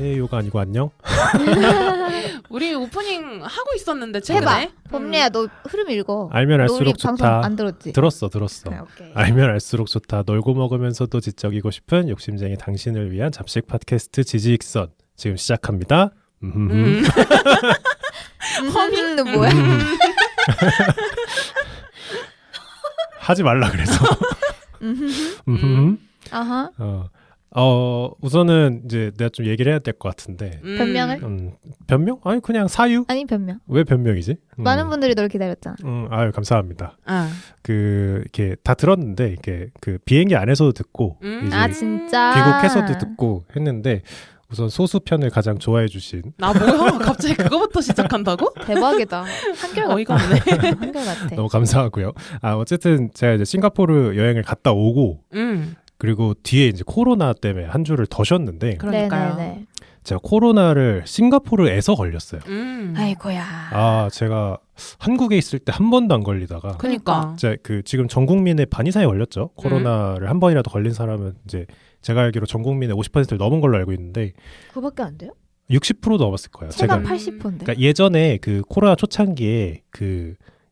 안녕하세요가 아니고 안녕? 우리 오프닝 하고 있었는데 최근에. 해봐. 봄리야 너 흐름 읽어. 알면 너 알수록 우리 방송 좋다. 안 들었지? 들었어. 네, 오케이. 알면 알수록 좋다. 놀고 먹으면서도 지적이고 싶은 욕심쟁이 당신을 위한 잡식 팟캐스트 지지익선 지금 시작합니다. 허밍은 뭐야? 하지 말라 그래서. 아하. 우선은 이제 내가 좀 얘기를 해야 될 것 같은데. 변명을? 변명? 아니 그냥 사유? 아니 변명. 왜 변명이지? 많은 분들이 널 기다렸잖아. 아유 감사합니다. 이렇게 다 들었는데 이게 그 비행기 안에서도 듣고 이제 아 진짜. 귀국해서도 듣고 했는데 우선 소수편을 가장 좋아해 주신. 나 뭐야? 갑자기 그거부터 시작한다고? 대박이다. 한결같다. 어이가 없네. 한결같아. 너무 감사하고요. 어쨌든 제가 이제 싱가포르 여행을 갔다 오고 그리고 뒤에 이제 코로나 때문에 한 주를 더 쉬었는데 그러니까요. 네네네. 제가 코로나를 싱가포르에서 걸렸어요. 아이고야. 제가 한국에 있을 때 한 번도 안 걸리다가 그러니까. 제가 지금 전 국민의 반 이상이 걸렸죠. 코로나를 한 번이라도 걸린 사람은 이제 제가 알기로 전 국민의 50%를 넘은 걸로 알고 있는데 그거밖에 안 돼요? 60% 넘었을 거예요. 체감 제가 80%인데. 그러니까 예전에 그 코로나 초창기에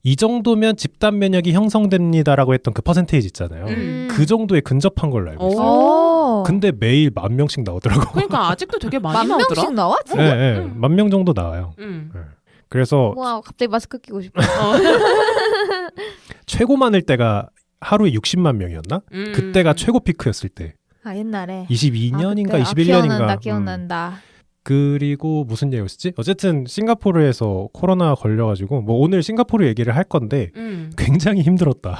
이 정도면 집단 면역이 형성됩니다라고 했던 그 퍼센테이지 있잖아요. 그 정도에 근접한 걸로 알고 있어요. 근데 매일 10,000명씩 나오더라고. 그러니까 아직도 되게 많이 10,000명씩 나오더라. 나와? 네, 10,000명 정도 나와요. 그래서 와 갑자기 마스크 끼고 싶어. 최고 많을 때가 하루에 60만 명이었나? 그때가 최고 피크였을 때. 아 옛날에. 22년인가 그때. 21년인가. 기억난다. 그리고 무슨 얘기였지? 어쨌든 싱가포르에서 코로나 걸려가지고 뭐 오늘 싱가포르 얘기를 할 건데 굉장히 힘들었다.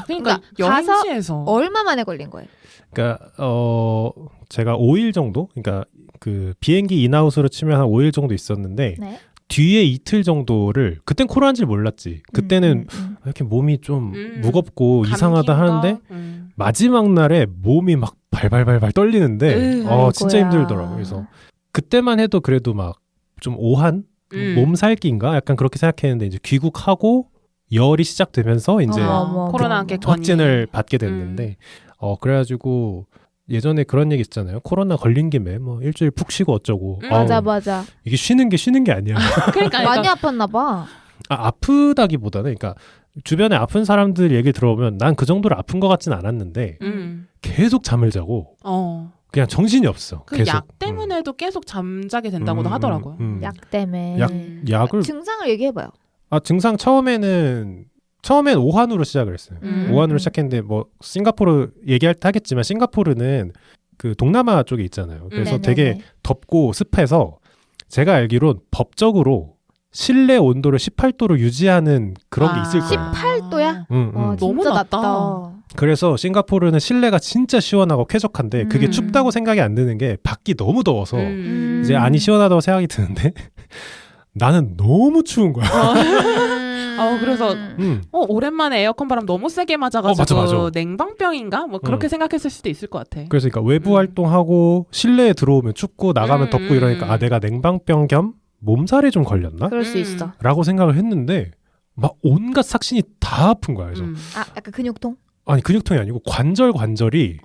그러니까 가서 여행지에서 얼마 만에 걸린 거예요? 그러니까 제가 5일 정도, 그러니까 그 비행기 인아웃으로 치면 한 5일 정도 있었는데 네. 뒤에 이틀 정도를 그땐 코로나인지 몰랐지. 그때는 이렇게 몸이 좀 무겁고 이상하다 하는데 마지막 날에 몸이 막 발발발발 떨리는데 진짜 힘들더라고요. 그래서 그때만 해도 그래도 막 좀 오한 몸살기인가 약간 그렇게 생각했는데 이제 귀국하고 열이 시작되면서 이제 코로나 확진을 받게 됐는데 그래가지고 예전에 그런 얘기 있잖아요. 코로나 걸린 김에 뭐 일주일 푹 쉬고 어쩌고. 맞아. 이게 쉬는 게 아니야. 그러니까 많이 아팠나 봐. 아프다기보다는 그러니까 주변에 아픈 사람들 얘기 들어보면 난 그 정도로 아픈 것 같진 않았는데 계속 잠을 자고 그냥 정신이 없어. 그 계속. 약 때문에도 계속 잠자게 된다고도 하더라고요. 약 때문에. 약을 증상을 얘기해봐요. 증상 처음엔 오한으로 시작을 했어요. 오한으로 시작했는데 뭐 싱가포르 얘기할 때 하겠지만 싱가포르는 그 동남아 쪽에 있잖아요. 그래서 되게 덥고 습해서 제가 알기론 법적으로 실내 온도를 18도로 유지하는 그런 게 있을 거예요. 18도야? 너무 진짜 낮다. 그래서 싱가포르는 실내가 진짜 시원하고 쾌적한데 그게 춥다고 생각이 안 드는 게 밖이 너무 더워서 이제 안이 시원하다고 생각이 드는데 나는 너무 추운 거야. 그래서 오랜만에 에어컨 바람 너무 세게 맞아가지고 맞아. 냉방병인가? 뭐 그렇게 생각했을 수도 있을 것 같아. 그래서 그러니까 외부 활동하고 실내에 들어오면 춥고 나가면 덥고 이러니까 내가 냉방병 겸 몸살에 좀 걸렸나? 그럴 수 있어. 라고 생각을 했는데 막 온갖 삭신이 다 아픈 거야. 그래서 약간 근육통? 아니 근육통이 아니고 관절이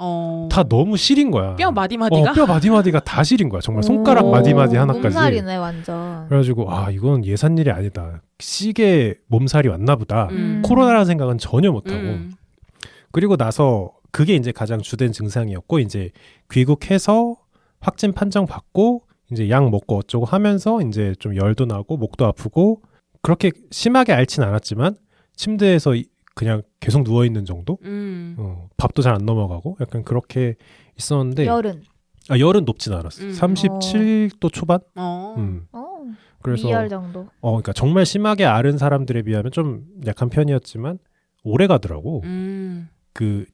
다 너무 시린 거야. 뼈 마디마디가? 뼈 마디마디가 다 시린 거야. 정말 손가락 마디마디 하나까지. 몸살이네 완전. 그래가지고 이건 예산 일이 아니다. 시계 몸살이 왔나 보다. 코로나라는 생각은 전혀 못하고. 그리고 나서 그게 이제 가장 주된 증상이었고 이제 귀국해서 확진 판정 받고 이제 약 먹고 어쩌고 하면서 이제 좀 열도 나고 목도 아프고 그렇게 심하게 앓진 않았지만 침대에서 그냥 계속 누워있는 정도? 밥도 잘 안 넘어가고 약간 그렇게 있었는데 열은 높진 않았어. 37도 초반? 그래서 위열 정도. 그러니까 정말 심하게 앓은 사람들에 비하면 좀 약한 편이었지만 오래 가더라고.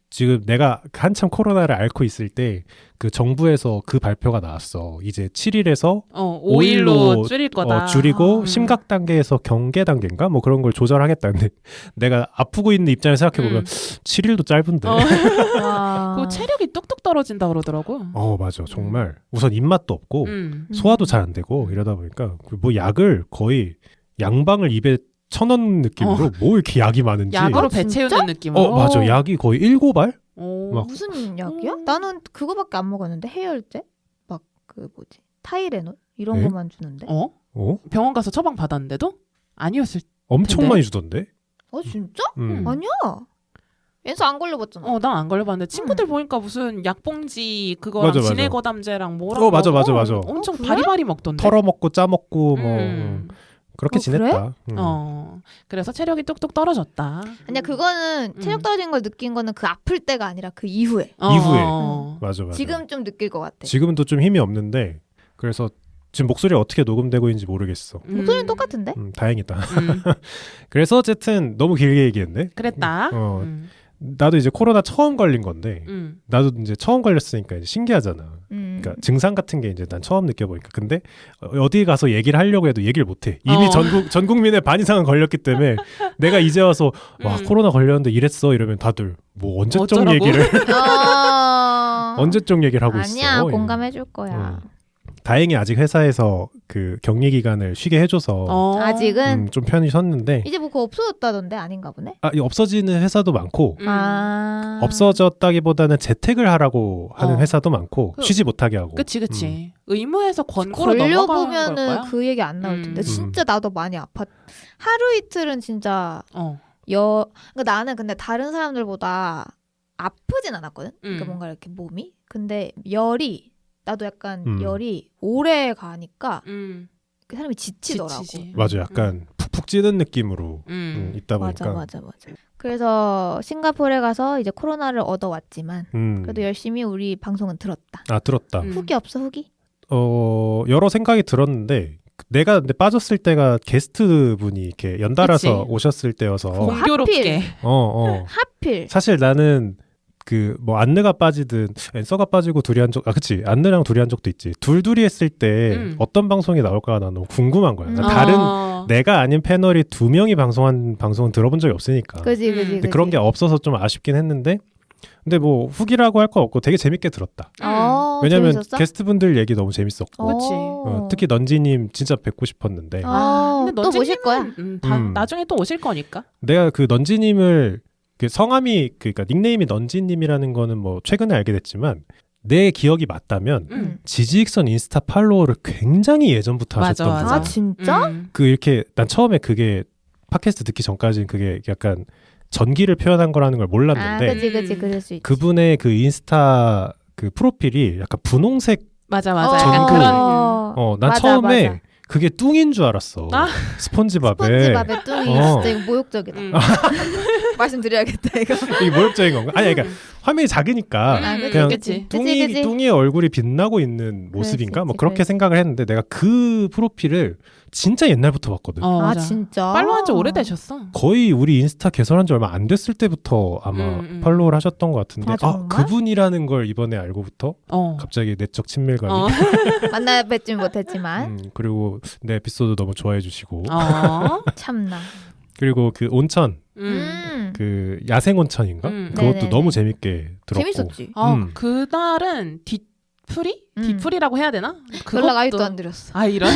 지금 내가 한참 코로나를 앓고 있을 때 그 정부에서 그 발표가 나왔어. 이제 7일에서 5일로 줄일 거다. 줄이고 심각 단계에서 경계 단계인가? 뭐 그런 걸 조절하겠다는데 내가 아프고 있는 입장에서 생각해보면 7일도 짧은데. 그 체력이 뚝뚝 떨어진다 그러더라고. 맞아. 정말. 우선 입맛도 없고 소화도 잘 안 되고 이러다 보니까 뭐 약을 거의 양방을 입에 쳐넣는 느낌으로 뭐 이렇게 약이 많은지. 약으로 배 채우는 느낌으로. 맞아. 약이 거의 7알? 무슨 약이야? 나는 그거밖에 안 먹었는데 해열제? 막 그 뭐지? 타이레놀 이런 에? 것만 주는데. 어? 어? 병원 가서 처방 받았는데도 아니었을. 엄청 근데? 많이 주던데? 진짜? 음. 아니야. 연서 안 걸려봤잖아. 난 안 걸려봤는데 친구들 보니까 무슨 약봉지 그거랑 맞아, 맞아. 진해거담제랑 뭐랑 맞아, 먹어? 맞아. 엄청 그래? 바리바리 먹던데. 털어먹고 짜먹고 뭐 음. 그렇게 지냈다. 그래서 체력이 뚝뚝 떨어졌다. 아니야 그거는 체력 떨어진 걸 느낀 거는 그 아플 때가 아니라 그 이후에. 어. 맞아. 지금 좀 느낄 것 같아. 지금도 좀 힘이 없는데 그래서 지금 목소리가 어떻게 녹음되고 있는지 모르겠어. 목소리는 똑같은데? 다행이다. 음. 그래서 어쨌든 너무 길게 얘기했네. 그랬다. 어, 나도 이제 코로나 처음 걸린 건데 나도 이제 처음 걸렸으니까 이제 신기하잖아. 그러니까 증상 같은 게 이제 난 처음 느껴보니까 근데 어디 가서 얘기를 하려고 해도 얘기를 못해. 이미 전 국민의 반 이상은 걸렸기 때문에 내가 이제 와서 와 코로나 걸렸는데 이랬어 이러면 다들 뭐 언제적 어쩌라고? 얘기를 언제적 얘기를 하고 있어. 아니야 공감해줄 거야. 다행히 아직 회사에서 그 격리 기간을 쉬게 해줘서 아직은 좀 편히 쉬었는데 이제 뭐 그거 없어졌다던데 아닌가 보네. 이 없어지는 회사도 많고 없어졌다기보다는 재택을 하라고 하는 회사도 많고 쉬지 못하게 하고. 그치. 의무에서 권고로 넘어가는 걸려보면은 거야. 그 얘기 안 나올 텐데 진짜 나도 많이 아팠. 하루 이틀은 진짜 그러니까 나는 근데 다른 사람들보다 아프진 않았거든. 그러니까 뭔가 이렇게 몸이. 근데 나도 약간 열이 오래 가니까 그 사람이 지치더라고. 맞아, 약간 푹푹 찌는 느낌으로 있다 보니까. 맞아. 그래서 싱가포르에 가서 이제 코로나를 얻어왔지만 그래도 열심히 우리 방송은 들었다. 들었다. 후기 없어 후기? 여러 생각이 들었는데 내가 근데 빠졌을 때가 게스트 분이 이렇게 연달아서 오셨을 때여서 공교롭게. 하필. 사실 나는 그 뭐 안느가 빠지든 앤서가 빠지고 둘이 한 적 그치 안느랑 둘이 한 적도 있지 둘이 했을 때 어떤 방송이 나올까 나 너무 궁금한 거야. 다른 내가 아닌 패널이 2명이 방송한 방송은 들어본 적이 없으니까. 그지. 근데 그런 게 없어서 좀 아쉽긴 했는데 근데 뭐 후기라고 할 거 없고 되게 재밌게 들었다. 왜냐면 재밌었어? 게스트분들 얘기 너무 재밌었고 그치. 특히 넌지님 진짜 뵙고 싶었는데 근데 또 오실 거야? 나중에 또 오실 거니까. 내가 그 넌지님을 그 성함이 그러니까 닉네임이 넌지님이라는 거는 뭐 최근에 알게 됐지만 내 기억이 맞다면 지지익선 인스타 팔로워를 굉장히 예전부터 하셨던 분이야. 아 진짜? 그 이렇게 난 처음에 그게 팟캐스트 듣기 전까지는 그게 약간 전기를 표현한 거라는 걸 몰랐는데 그치 그럴 수 있지. 그분의 그 인스타 그 프로필이 약간 분홍색 맞아. 전구. 약간 그런. 난 맞아, 처음에 맞아. 그게 뚱인 줄 알았어. 스폰지밥에 뚱이 진짜 이거 모욕적이다. 말씀드려야겠다 이거. 이게 모욕적인 건가? 아니 그러니까 화면이 작으니까 그냥 그치. 뚱이의 얼굴이 빛나고 있는 모습인가? 뭐 그렇게 생각을 했는데 내가 그 프로필을 진짜 옛날부터 봤거든. 맞아. 진짜? 팔로우한 지 오래되셨어. 거의 우리 인스타 개설한 지 얼마 안 됐을 때부터 아마 팔로우를 하셨던 것 같은데 그분이라는 걸 이번에 알고부터 갑자기 내적 친밀감이 만나 뵙진 못했지만 그리고 내 에피소드 너무 좋아해 주시고 참나. 그리고 그 온천 그 야생 온천인가? 그것도 네네네. 너무 재밌게 들었고 재밌었지. 그날은 디프리라고 해야 되나? 연락 아직도 안 드렸어. 이런?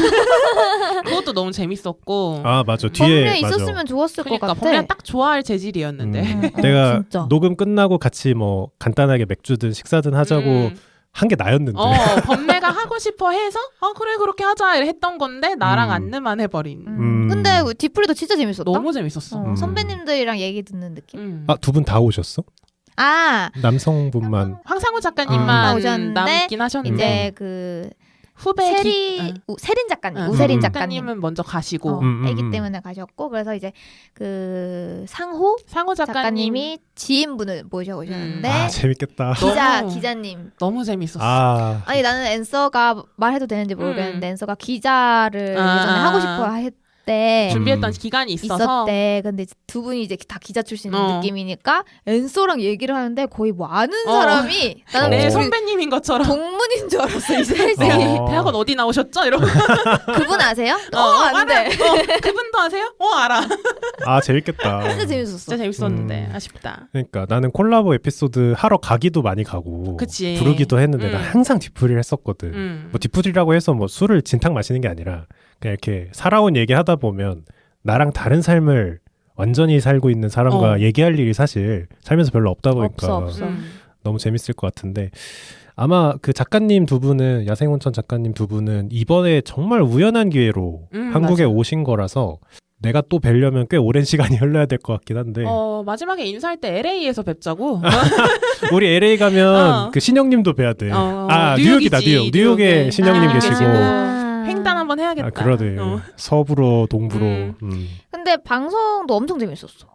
그것도 너무 재밌었고. 맞아. 뒤에 범례 있었으면 좋았을 것 같아. 범례가 딱 좋아할 재질이었는데. 내가 진짜. 녹음 끝나고 같이 뭐 간단하게 맥주든 식사든 하자고 한 게 나였는데. 범례가 하고 싶어 해서 그래 그렇게 하자 했던 건데 나랑 안내만 해버린. 근데 디프리도 진짜 재밌었다. 너무 재밌었어. 선배님들이랑 얘기 듣는 느낌. 두 분 다 오셨어? 남성분만. 황상우 작가님만 오셨는데 남긴 하셨는데 이제 그 후배 세린 작가님, 우세린 작가님. 작가님은 먼저 가시고 애기 때문에 가셨고 그래서 이제 그 상호 작가님이 지인분을 모셔오셨는데 재밌겠다. 기자님 너무 재밌었어. 아니 나는 앤서가 말해도 되는지 모르겠는데 앤서가 기자를 예전에 하고 싶어 했대. 준비했던 기간이 있었대. 근데 두 분이 이제 다 기자 출신 느낌이니까 앤서랑 얘기를 하는데 거의 뭐 아는 사람이 나는 내 선배님인 것처럼 동문인 줄 알았어. 이제 대학원 어디 나오셨죠? 이러고 그분 아세요? 안 돼. 그분도 아세요? 알아. 재밌겠다. 진짜 재밌었어. 진짜 재밌었는데 아쉽다. 그러니까 나는 콜라보 에피소드 하러 가기도 많이 가고 그치. 부르기도 했는데 나 항상 디프리를 했었거든. 뭐 디프리라고 해서 뭐 술을 진탕 마시는 게 아니라 그냥 이렇게 살아온 얘기 하다 보면 나랑 다른 삶을 완전히 살고 있는 사람과 얘기할 일이 사실 살면서 별로 없다 보니까 없어. 너무 재밌을 것 같은데 아마 그 작가님 두 분은 야생온천 작가님 두 분은 이번에 정말 우연한 기회로 한국에 맞아. 오신 거라서 내가 또 뵈려면 꽤 오랜 시간이 흘러야 될 것 같긴 한데 마지막에 인사할 때 LA에서 뵙자고. 우리 LA 가면 그 신영님도 뵈야 돼. 뉴욕이다 뉴욕. 뉴욕에 신영님 계시고 횡단 한번 해야겠다. 그러네. 서부로 동부로. 근데 방송도 엄청 재밌었어.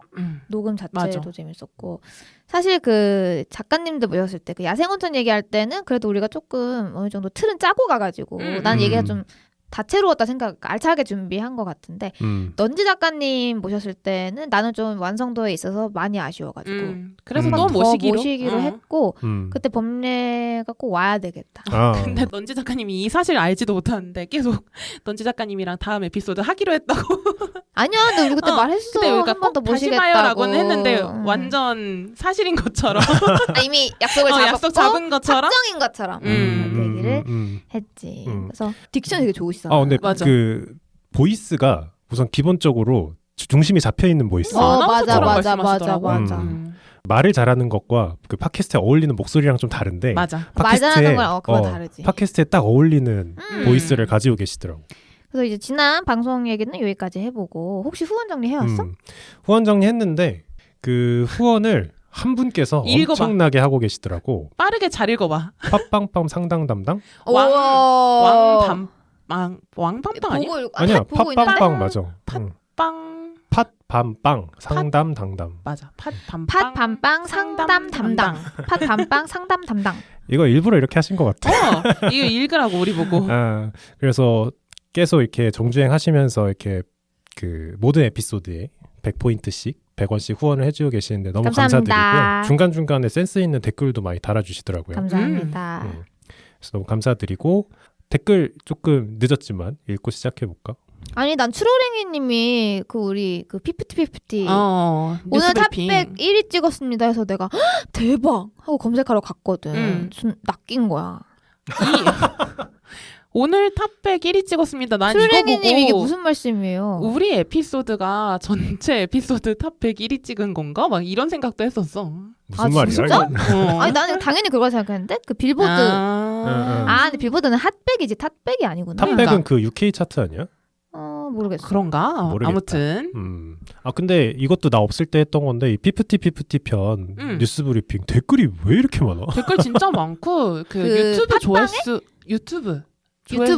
녹음 자체도 맞아. 재밌었고 사실 그 작가님들 모였을 때 그 야생온천 얘기할 때는 그래도 우리가 조금 어느 정도 틀은 짜고 가가지고 난 얘기가 좀 다채로웠다 생각 알차게 준비한 것 같은데 넌지 작가님 모셨을 때는 나는 좀 완성도에 있어서 많이 아쉬워가지고 그래서 한 또 번 더 모시기로 했고 그때 범례가 꼭 와야 되겠다. 근데 넌지 작가님이 이 사실 알지도 못하는데 계속 넌지 작가님이랑 다음 에피소드 하기로 했다고. 아니야, 근데 우리 그때 말했어. 그때 우리가 한 번 더 꼭 다시 모시겠다고. 봐요라고는 했는데 완전 사실인 것처럼 이미 약속을 잡았고 약속 잡은 것처럼 확정인 것처럼 얘기를 했지. 그래서 딕션이 되게 좋으시잖아. 근데 맞아. 그 보이스가 우선 기본적으로 중심이 잡혀 있는 보이스. 맞아. 말을 잘하는 것과 그 팟캐스트에 어울리는 목소리랑 좀 다른데 맞아. 말 잘하는 거랑 그건 다르지. 팟캐스트에 딱 어울리는 보이스를 가지고 계시더라고. 그래서 이제 지난 방송 얘기는 여기까지 해보고 혹시 후원 정리 해왔어? 후원 정리했는데 그 후원을 한 분께서 읽어봐. 엄청나게 하고 계시더라고. 빠르게 잘 읽어봐. 팟빵빵 상당 담당? 왕밤빵 아니야? 아니야, 팟빵빵 맞아. 팟빵 팟밤빵 상담 당담. 맞아. 팟밤빵 팟밤빵 상담 담당. 팟밤빵 상담 담당. 이거 일부러 이렇게 하신 것 같아. 이거 읽으라고 우리 보고. 그래서 계속 이렇게 정주행 하시면서 이렇게 그 모든 에피소드에 100포인트씩 100원씩 후원을 해주고 계시는데 너무 감사합니다. 감사드리고요. 중간중간에 센스 있는 댓글도 많이 달아주시더라고요. 감사합니다. 그래서 너무 감사드리고 댓글 조금 늦었지만 읽고 시작해볼까? 아니 난 추로랭이님이 그 우리 그 피프티 오늘 뉴스브리핑. 탑백 1위 찍었습니다 해서 내가 대박 하고 검색하러 갔거든. 좀 낚인 거야. 오늘 탑백 1위 찍었습니다. 난 이거 추로랭이님 보고 이게 무슨 말씀이에요? 우리 에피소드가 전체 에피소드 탑백 1위 찍은 건가? 막 이런 생각도 했었어. 무슨 말이야? 진짜? 이건? 아니 나는 당연히 그걸 생각했는데 그 빌보드 근데 빌보드는 핫백이지 탑백이 아니구나. 탑백은 그 UK 차트 아니야? 모르겠어. 그런가? 모르겠다. 아무튼 근데 이것도 나 없을 때 했던 건데 이 피프티 편 뉴스 브리핑 댓글이 왜 이렇게 많아? 댓글 진짜 많고 그 유튜브 조회수 유튜브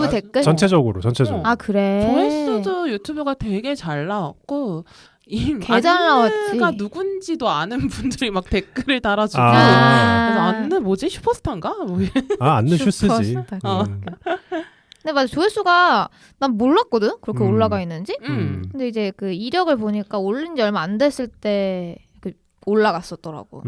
댓글? 전체적으로. 아 그래. 조회수도 유튜브가 되게 잘 나왔고 개 잘 나왔지. 안느가 누군지도 아는 분들이 막 댓글을 달아주고 아. 그래서 안느 뭐지? 슈퍼스타인가? 뭐 안는 슈스지. 슈퍼스타. 근데 맞아 조회수가 난 몰랐거든 그렇게 올라가 있는지. 근데 이제 그 이력을 보니까 올린 지 얼마 안 됐을 때 올라갔었더라고.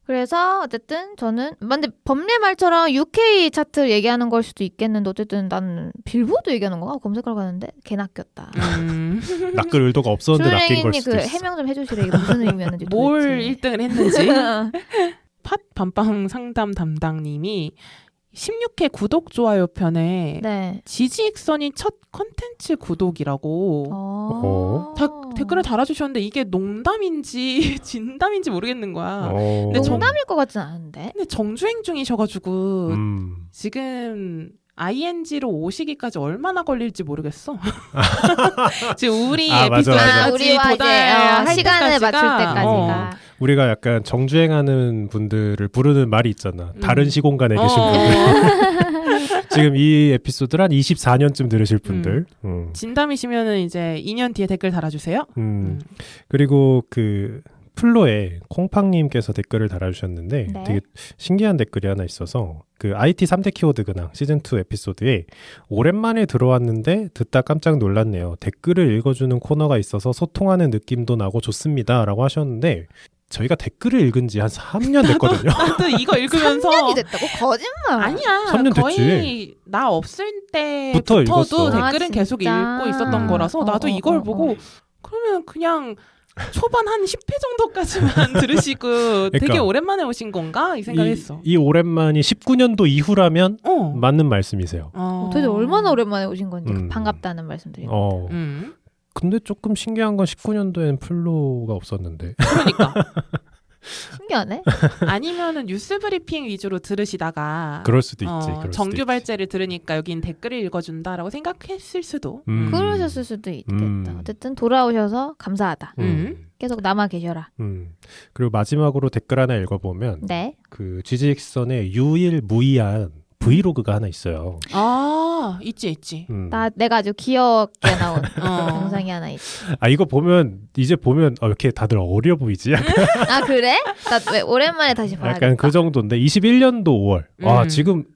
그래서 어쨌든 저는 근데 범례 말처럼 UK 차트 얘기하는 걸 수도 있겠는데 어쨌든 나는 빌보드 얘기하는 건가 검색하러 가는데 개 낚였다. 낚을 의도가 없었는데 낚인 걸 수도 그 있어. 해명 좀 해주시래. 이게 무슨 의미였는지. 뭘 도대체. 1등을 했는지 팟밤빵 상담 담당님이 16회 구독 좋아요 편에 네. 지지익선이 첫 컨텐츠 구독이라고 댓글을 달아주셨는데 이게 농담인지 진담인지 모르겠는 거야. 근데 농담일 것 같진 않은데. 근데 정주행 중이셔가지고 지금 ING로 오시기까지 얼마나 걸릴지 모르겠어. 지금 우리 에피소드까지 우리와 도달할 시간을 때까지가, 맞출 때까지가. 우리가 약간 정주행하는 분들을 부르는 말이 있잖아. 다른 시공간에 계신 분들. 지금 이 에피소드를 한 24년쯤 들으실 분들. 진담이시면은 이제 2년 뒤에 댓글 달아주세요. 그리고 그 플로에 콩팡님께서 댓글을 달아주셨는데 네. 되게 신기한 댓글이 하나 있어서 그 IT 3대 키워드 근황 시즌2 에피소드에 오랜만에 들어왔는데 듣다 깜짝 놀랐네요. 댓글을 읽어주는 코너가 있어서 소통하는 느낌도 나고 좋습니다. 라고 하셨는데 저희가 댓글을 읽은 지 한 3년 됐거든요. 나도 이거 읽으면서 3년이 됐다고? 거짓말. 아니야. 3년 거의 됐지. 나 없을 부터 때부터도 읽었어. 댓글은 계속 진짜? 읽고 있었던 거라서 나도 이걸 보고 그러면 그냥 초반 한 10회 정도까지만 들으시고 되게 그러니까, 오랜만에 오신 건가? 이 생각했어. 이 오랜만이 19년도 이후라면 맞는 말씀이세요. 도대체 얼마나 오랜만에 오신 건지 반갑다는 말씀드립니다. 근데 조금 신기한 건 19년도에는 플로가 없었는데. 그러니까. 신기하네. 아니면은 뉴스 브리핑 위주로 들으시다가 그럴 수도 있지. 그럴 수도 정규 있지. 발제를 들으니까 여긴 댓글을 읽어준다라고 생각했을 수도. 그러셨을 수도 있겠다. 어쨌든 돌아오셔서 감사하다. 계속 남아 계셔라. 그리고 마지막으로 댓글 하나 읽어보면 네. 그 GGX선에 유일무이한 브이로그가 하나 있어요. 아, 있지. 내가 아주 귀엽게 나온 영상이 하나 있지. 아 이거 보면 이제 보면 왜 이렇게 다들 어려 보이지? 아 그래? 나 왜 오랜만에 다시 봐야겠다. 약간 그 정도인데 21년도 5월. 아 지금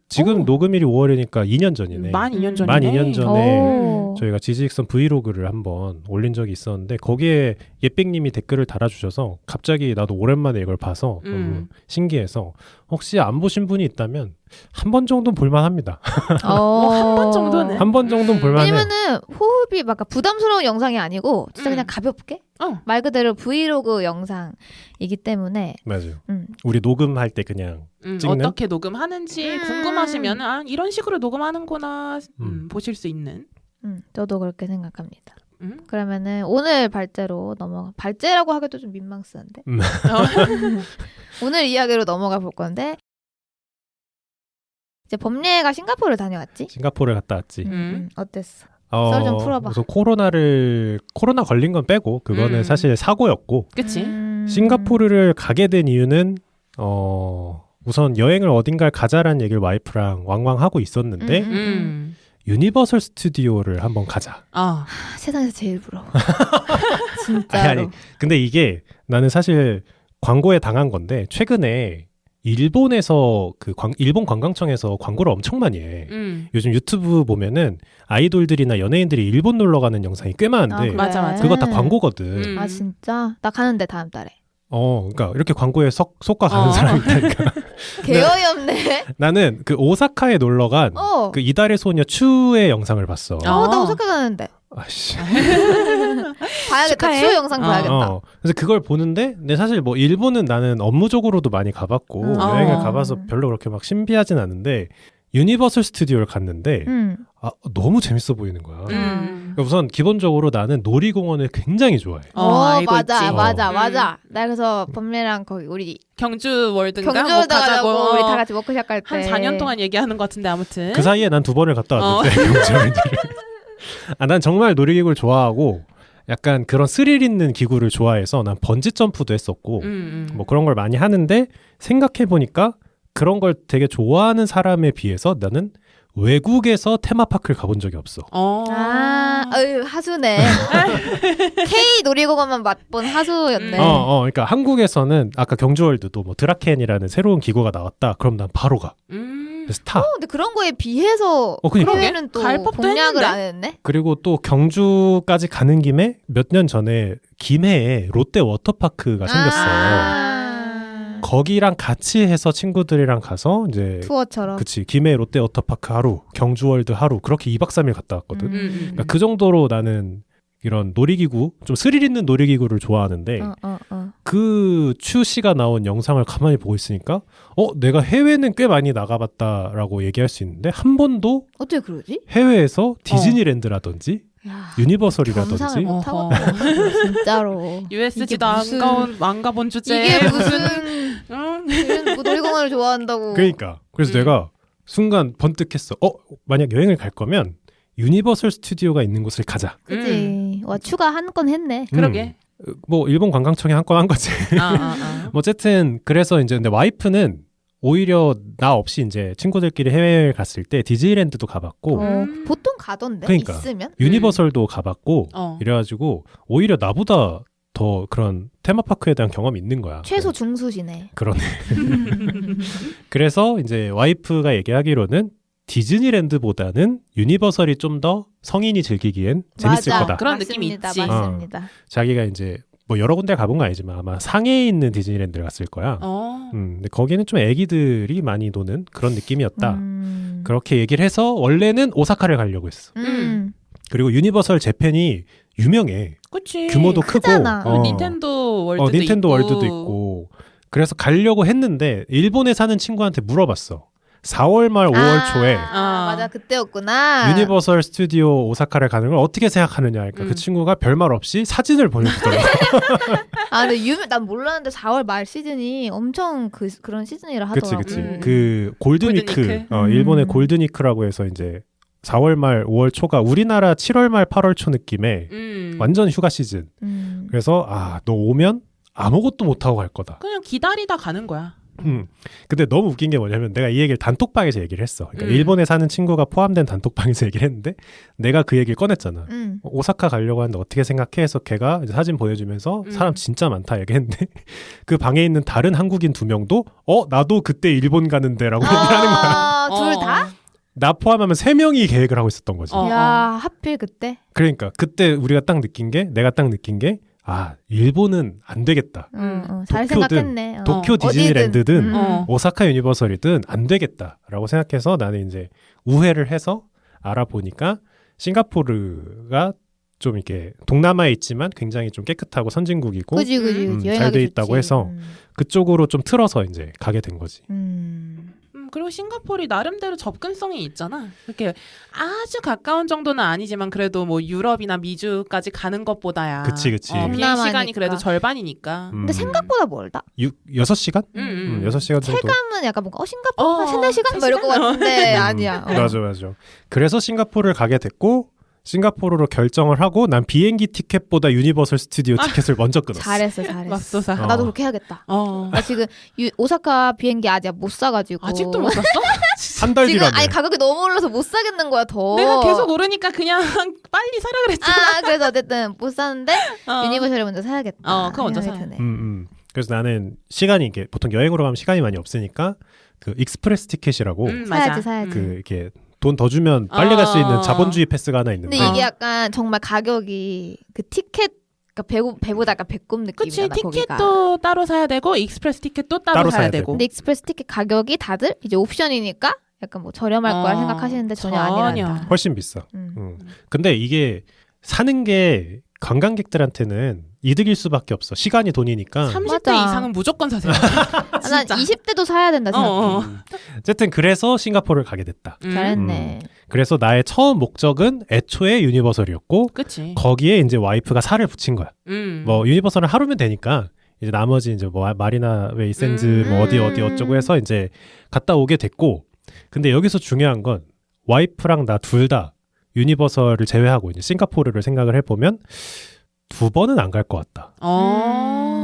오. 녹음일이 5월이니까 2년 전이네. 만 2년 전이네. 만 2년 전에 오. 저희가 GGX선 브이로그를 한번 올린 적이 있었는데 거기에 예백님이 댓글을 달아주셔서 갑자기 나도 오랜만에 이걸 봐서 너무 신기해서 혹시 안 보신 분이 있다면 한 번 정도는 볼만합니다. 한 번 정도는. 한 번 정도는 볼만해. 왜냐면은 호흡이 막 부담스러운 영상이 아니고 진짜 그냥 가볍게 말 그대로 브이로그 영상이기 때문에 맞아요. 우리 녹음할 때 그냥 찍는? 어떻게 녹음하는지 궁금하시면 이런 식으로 녹음하는구나 보실 수 있는. 저도 그렇게 생각합니다. 그러면은 오늘 발제라고 하기도 좀 민망스한데 오늘 이야기로 넘어가 볼 건데 이제 범례가 싱가포르를 다녀왔지? 싱가포르를 갔다 왔지. 어땠어? 썰 좀 풀어봐. 우선 코로나 걸린 건 빼고 그거는 사실 사고였고. 그치? 싱가포르를 가게 된 이유는 우선 여행을 어딘가를 가자라는 얘기를 와이프랑 왕왕 하고 있었는데 유니버설 스튜디오를 한번 가자. 세상에서 제일 부러워. 진짜로. 아니, 근데 이게 나는 사실 광고에 당한 건데 최근에 일본에서 일본 관광청에서 광고를 엄청 많이 해. 요즘 유튜브 보면은 아이돌들이나 연예인들이 일본 놀러 가는 영상이 꽤 많은데 그래? 맞아. 그거 다 광고거든. 아 진짜? 나 가는데 다음 달에. 그러니까 이렇게 광고에 속과 가는 사람이 있다니까. 개어이없네. 나는 그 오사카에 놀러 간 그 이달의 소녀 추의 영상을 봤어. 나 오사카 가는데. 아씨. 봐야겠다. 축하해. 추 영상 봐야겠다. 그래서 그걸 보는데, 근데 사실 뭐 일본은 나는 업무적으로도 많이 가봤고 여행을 가봐서 별로 그렇게 막 신비하진 않은데 유니버설 스튜디오를 갔는데 너무 재밌어 보이는 거야. 그러니까 우선 기본적으로 나는 놀이공원을 굉장히 좋아해. 알고 맞아, 있지. 맞아. 나 그래서 범례랑 거기 우리 경주 월드인가 경주월드 가자고 우리 다 같이 워크숍 갈 때 한 4년 동안 얘기하는 것 같은데 아무튼 그 사이에 난 2번을 갔다 왔는데 경주월드를. 난 정말 놀이기구를 좋아하고 약간 그런 스릴 있는 기구를 좋아해서 난 번지 점프도 했었고 뭐 그런 걸 많이 하는데 생각해 보니까 그런 걸 되게 좋아하는 사람에 비해서 나는 외국에서 테마파크를 가본 적이 없어. 하수네. K 놀이공원만 맛본 하수였네. 그러니까 한국에서는 아까 경주월드도 뭐 드라켄이라는 새로운 기구가 나왔다. 그럼 난 바로 가. 그래서 타. 근데 그런 거에 비해서 그러니까. 해외는 또 갈 법도 공략을 했는데? 안 했네. 그리고 또 경주까지 가는 김에 몇 년 전에 김해에 롯데 워터파크가 생겼어. 거기랑 같이 해서 친구들이랑 가서 이제 투어처럼. 그치 김해 롯데 워터파크 하루, 경주월드 하루 그렇게 2박 3일 갔다 왔거든. 그러니까 그 정도로 나는 이런 놀이기구, 좀 스릴 있는 놀이기구를 좋아하는데 그 추 씨가 나온 영상을 가만히 보고 있으니까 내가 해외는 꽤 많이 나가봤다라고 얘기할 수 있는데 한 번도 어떻게 그러지? 해외에서 디즈니랜드라든지 유니버설이라든지 경상을 못하고 진짜로 USG도 무슨- 안 가본 주제 이게 무슨 놀이공원을 좋아한다고. 그러니까 그래서 내가 순간 번뜩했어. 만약 여행을 갈 거면 유니버설 스튜디오가 있는 곳을 가자. 그치. 와 추가 한 건 했네. 그러게. 뭐 일본 관광청이 한 건 한 거지. 뭐 어쨌든 그래서 이제 근데 와이프는 오히려 나 없이 이제 친구들끼리 해외여행 갔을 때 디즈니랜드도 가봤고 보통 가던데 그러니까. 있으면. 유니버설도 가봤고 이래가지고 오히려 나보다 더 그런 테마파크에 대한 경험이 있는 거야. 최소 중수시네. 그러네. 그래서 이제 와이프가 얘기하기로는 디즈니랜드보다는 유니버설이 좀 더 성인이 즐기기엔 재밌을 맞아. 거다. 그런 느낌이 있지. 맞습니다. 자기가 이제 뭐 여러 군데 가본 건 아니지만 아마 상해에 있는 디즈니랜드를 갔을 거야. 근데 거기는 좀 애기들이 많이 노는 그런 느낌이었다. 그렇게 얘기를 해서 원래는 오사카를 가려고 했어. 그리고 유니버설 재팬이 유명해. 그치. 규모도 크잖아. 크고. 닌텐도 월드도 닌텐도 있고. 월드도 있고. 그래서 가려고 했는데 일본에 사는 친구한테 물어봤어. 4월 말 5월 초에 맞아 그때였구나. 유니버설 스튜디오 오사카를 가는 걸 어떻게 생각하느냐. 그러니까 그 친구가 별말 없이 사진을 보내주더라고. 근데 난 몰랐는데 4월 말 시즌이 엄청 그런 시즌이라 하더라고. 그치. 그 골든위크, 골든위크? 일본의 골든위크라고 해서 이제 4월 말 5월 초가 우리나라 7월 말 8월 초 느낌의 완전 휴가 시즌. 그래서 너 오면 아무것도 못하고 갈 거다. 그냥 기다리다 가는 거야. 근데 너무 웃긴 게 뭐냐면 내가 이 얘기를 단톡방에서 얘기를 했어. 그러니까 일본에 사는 친구가 포함된 단톡방에서 얘기를 했는데 내가 그 얘기를 꺼냈잖아. 오사카 가려고 하는데 어떻게 생각해? 해서 걔가 이제 사진 보내주면서 사람 진짜 많다 얘기했는데 그 방에 있는 다른 한국인 2명도 나도 그때 일본 가는데 라고 얘기를 하는 거야. 둘 다? 나 포함하면 3명이 계획을 하고 있었던 거지. 야 하필 그때? 그러니까 그때 내가 딱 느낀 게 일본은 안 되겠다. 잘 생각했네. 도쿄 디즈니랜드든 어디든. 오사카 유니버설이든 안 되겠다라고 생각해서 나는 이제 우회를 해서 알아보니까 싱가포르가 좀 이렇게 동남아에 있지만 굉장히 좀 깨끗하고 선진국이고 그지. 잘 돼 있다고 해서 그쪽으로 좀 틀어서 이제 가게 된 거지. 그리고 싱가포르이 나름대로 접근성이 있잖아. 이렇게 아주 가까운 정도는 아니지만 그래도 뭐 유럽이나 미주까지 가는 것보다야. 그치. 비행 시간이 그래도 절반이니까. 근데 생각보다 멀다. 6시간? 6시간 정도. 체감은 약간 뭔가 싱가포르 3-4시간? 뭐 이럴 것 같은데 아니야. 맞아. 그래서 싱가포르를 가게 됐고 싱가포르로 결정을 하고 난 비행기 티켓보다 유니버설 스튜디오 티켓을 먼저 끊었어. 잘했어. 맙소사. 나도 그렇게 해야겠다. 나 지금 오사카 비행기 아직 못 사가지고. 아직도 못 샀어? 한 달 지금 뒤라며. 가격이 너무 올라서 못 사겠는 거야 더. 내가 계속 오르니까 그냥 빨리 사라 그랬잖아. 그래서 어쨌든 못 사는데 유니버설을 먼저 사야겠다. 그거 먼저 사. 그래서 나는 시간이 이게 보통 여행으로 가면 시간이 많이 없으니까 그 익스프레스 티켓이라고 사야지. 그 이렇게 돈 더 주면 빨리 갈 수 있는 자본주의 패스가 하나 있는데. 근데 이게 약간 정말 가격이 그 티켓 배보다 약간 배꼽 느낌이잖아. 그치. 티켓도 거기가. 따로 사야 되고 익스프레스 티켓도 따로 사야 되고. 근데 익스프레스 티켓 가격이 다들 이제 옵션이니까 약간 뭐 저렴할 거라 생각하시는데 전혀 아니란다. 훨씬 비싸. 근데 이게 사는 게 관광객들한테는 이득일 수밖에 없어. 시간이 돈이니까. 30대 이상은 무조건 사세요. 난 20대도 사야 된다 생각해. 어쨌든 그래서 싱가포르를 가게 됐다. 잘했네. 그래서 나의 처음 목적은 애초에 유니버설이었고 그치. 거기에 이제 와이프가 살을 붙인 거야. 뭐 유니버설은 하루면 되니까 이제 나머지 이제 뭐 마리나 웨이 샌즈 뭐 어디 어쩌고 해서 이제 갔다 오게 됐고 근데 여기서 중요한 건 와이프랑 나 둘 다 유니버설을 제외하고 이제 싱가포르를 생각을 해보면 2번은 안 갈 것 같다.